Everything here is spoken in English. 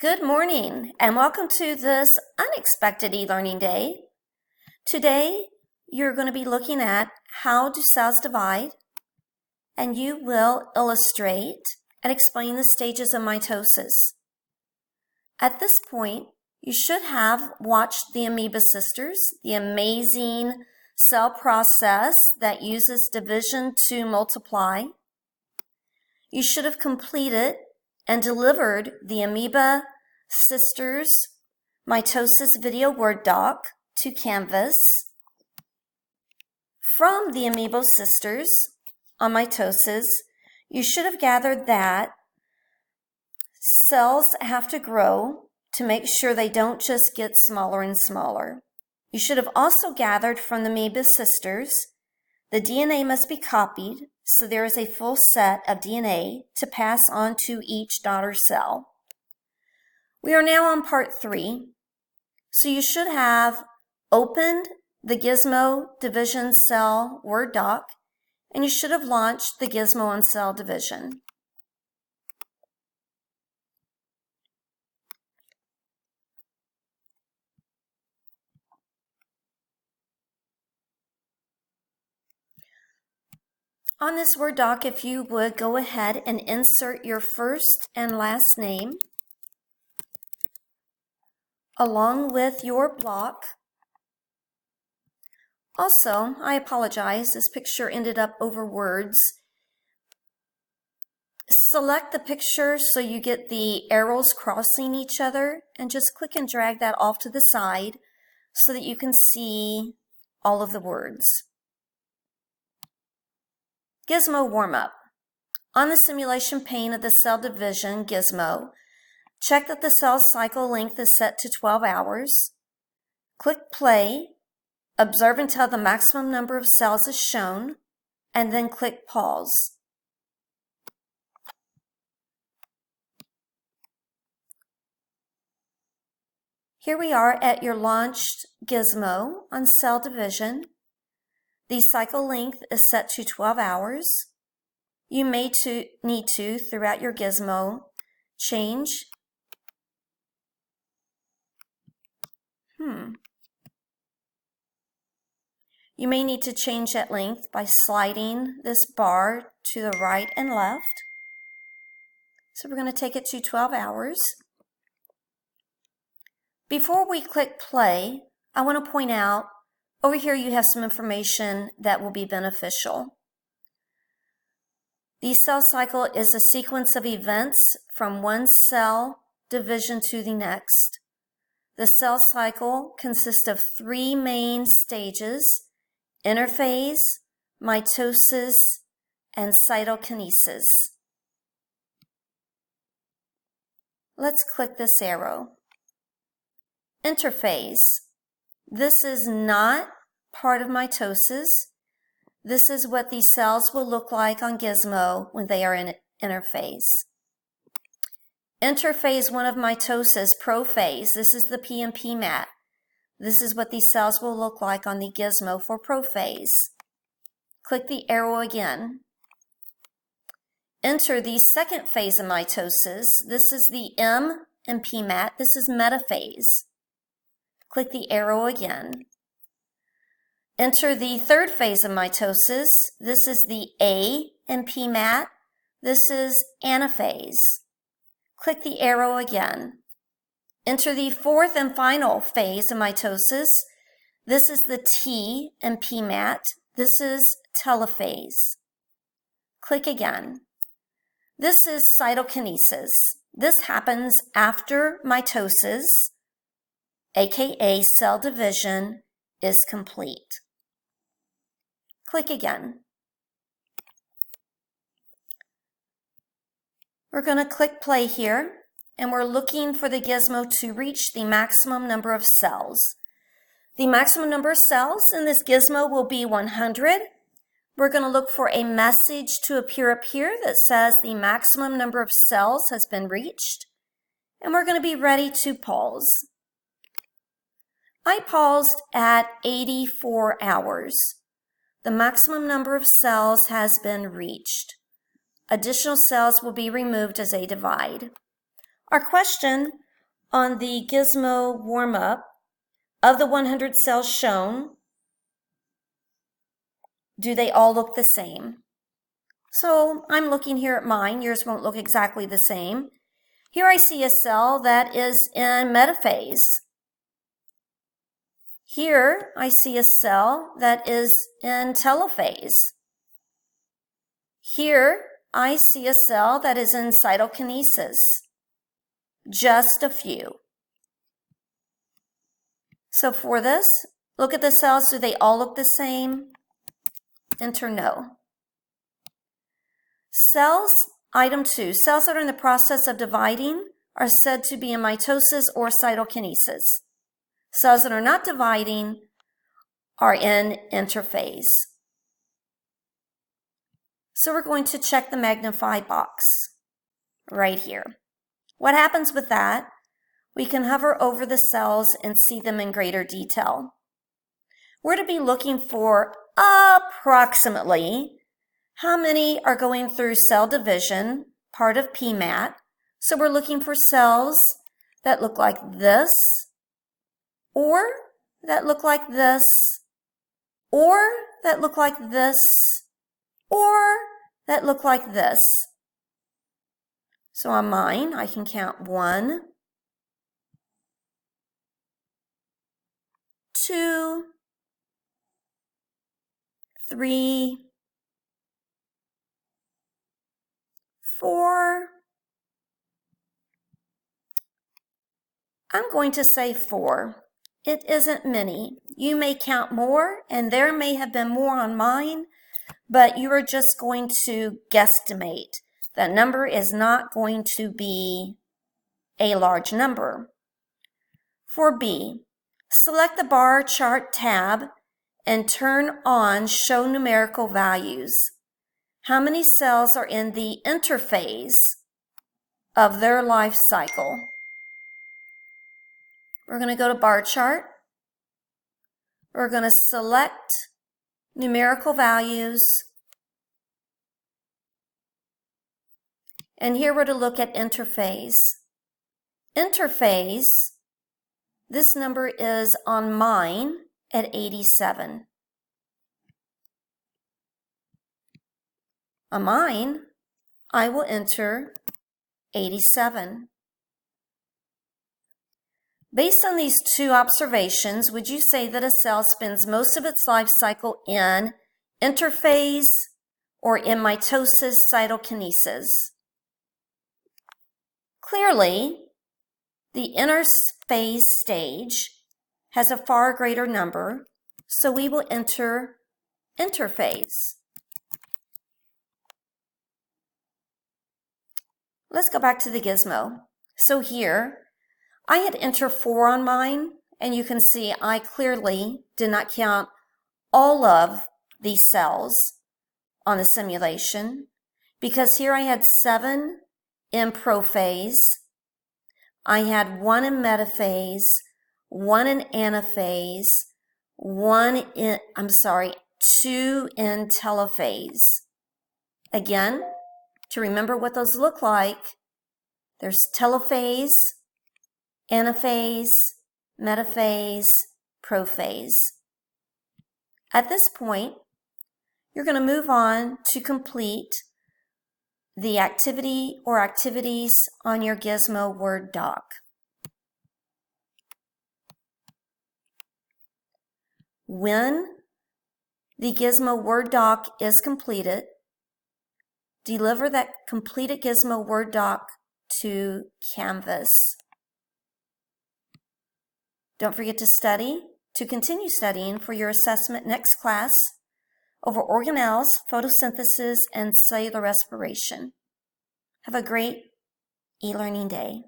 Good morning and welcome to this unexpected e-learning day. Today you're going to be looking at how do cells divide, and you will illustrate and explain the stages of mitosis. At this point, you should have watched the Amoeba Sisters, the amazing cell process that uses division to multiply. You should have completed and delivered the Amoeba Sisters Mitosis video Word doc to Canvas. From the Amoeba Sisters on mitosis, you should have gathered that cells have to grow to make sure they don't just get smaller and smaller. You should have also gathered from the Amoeba Sisters the DNA must be copied, so there is a full set of DNA to pass on to each daughter cell. We are now on part 3, so you should have opened the Gizmo division cell Word doc, and you should have launched the Gizmo on cell division. On this Word doc, if you would go ahead and insert your first and last name along with your block. Also, I apologize, this picture ended up over words. Select the picture so you get the arrows crossing each other and just click and drag that off to the side so that you can see all of the words. Gizmo warm-up. On the simulation pane of the cell division Gizmo, check that the cell cycle length is set to 12 hours. Click play, observe until the maximum number of cells is shown, and then click pause. Here we are at your launched Gizmo on cell division. The cycle length is set to 12 hours. You may need to, throughout your Gizmo, change. You may need to change that length by sliding this bar to the right and left. So we're going to take it to 12 hours. Before we click play, I want to point out over here you have some information that will be beneficial. The cell cycle is a sequence of events from one cell division to the next. The cell cycle consists of 3 main stages: interphase, mitosis, and cytokinesis. Let's click this arrow. Interphase. This is not part of mitosis. This is what these cells will look like on Gizmo when they are in interphase. Interphase 1 of mitosis, prophase. This is the P&P mat. This is what these cells will look like on the Gizmo for prophase. Click the arrow again. Enter the second phase of mitosis. This is the M and P mat. This is metaphase. Click the arrow again. Enter the third phase of mitosis. This is the A and P mat. This is anaphase. Click the arrow again. Enter the fourth and final phase of mitosis. This is the T and P mat. This is telophase. Click again. This is cytokinesis. This happens after mitosis, aka cell division, is complete. Click again. We're going to click play here, and we're looking for the Gizmo to reach the maximum number of cells. The maximum number of cells in this Gizmo will be 100. We're going to look for a message to appear up here that says the maximum number of cells has been reached, and we're going to be ready to pause. I paused at 84 hours. The maximum number of cells has been reached. Additional cells will be removed as they divide. Our question, on the Gizmo warm-up, of the 100 cells shown, do they all look the same? So I'm looking here at mine. Yours won't look exactly the same. Here I see a cell that is in metaphase. Here I see a cell that is in telophase. Here I see a cell that is in cytokinesis. Just a few. So for this, look at the cells. Do they all look the same? Enter no. Cells, item 2, cells that are in the process of dividing are said to be in mitosis or cytokinesis. Cells that are not dividing are in interphase. So we're going to check the magnify box right here. What happens with that? We can hover over the cells and see them in greater detail. We're to be looking for approximately how many are going through cell division, part of PMAT. So we're looking for cells that look like this, or that look like this, or that look like this, or that look like this. So on mine, I can count 1, 2, 3, 4. I'm going to say 4. It isn't many. You may count more, and there may have been more on mine, but you are just going to guesstimate. That number is not going to be a large number. For B, select the bar chart tab and turn on Show Numerical Values. How many cells are in the interphase of their life cycle? We're going to go to bar chart. We're going to select numerical values. And here we're to look at interphase. Interphase, this number is on mine at 87. On mine, I will enter 87. Based on these two observations, would you say that a cell spends most of its life cycle in interphase or in mitosis cytokinesis? Clearly, the interphase stage has a far greater number, so we will enter interphase. Let's go back to the Gizmo. So here, I had entered 4 on mine, and you can see I clearly did not count all of these cells on the simulation, because here I had 7 in prophase, I had 1 in metaphase, 1 in anaphase, 2 in telophase. Again, to remember what those look like, there's telophase, anaphase, metaphase, prophase. At this point, you're going to move on to complete the activity or activities on your Gizmo Word doc. When the Gizmo Word doc is completed, deliver that completed Gizmo Word doc to Canvas. Don't forget to study, to continue studying for your assessment next class over organelles, photosynthesis, and cellular respiration. Have a great e-learning day.